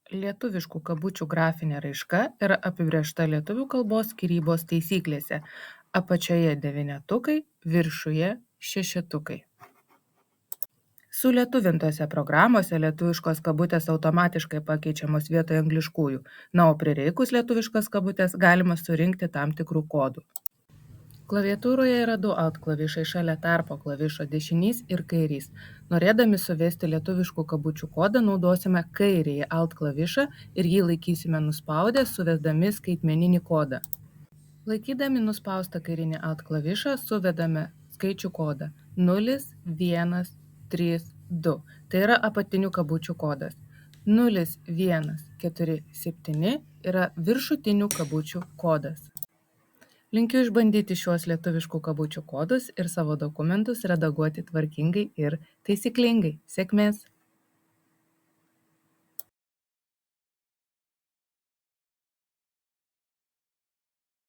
Lietuviškų kabučių grafinė raiška yra apibrėžta lietuvių kalbos skyrybos taisyklėse. Apačioje devynetukai, viršuje šešetukai. Sulietuvintose programose lietuviškos kabutės automatiškai pakeičiamos vietoj angliškųjų, o prireikus lietuviškas kabutės galima surinkti tam tikrų kodų. Klaviatūroje yra du alt klavišai šalia tarpo klavišo dešinys ir kairys. Norėdami suvesti lietuviškų kabučių kodą naudosime kairįjį alt klavišą ir jį laikysime nuspaudę, suvesdami skaitmeninį kodą. Laikydami nuspaustą kairinį alt klavišą suvedame skaičių kodą 0132. Tai yra apatinių kabučių kodas. 0147 yra viršutinių kabučių kodas. Linkiu išbandyti šiuos lietuviškų kabučių kodus ir savo dokumentus redaguoti tvarkingai ir taisyklingai. Sėkmės!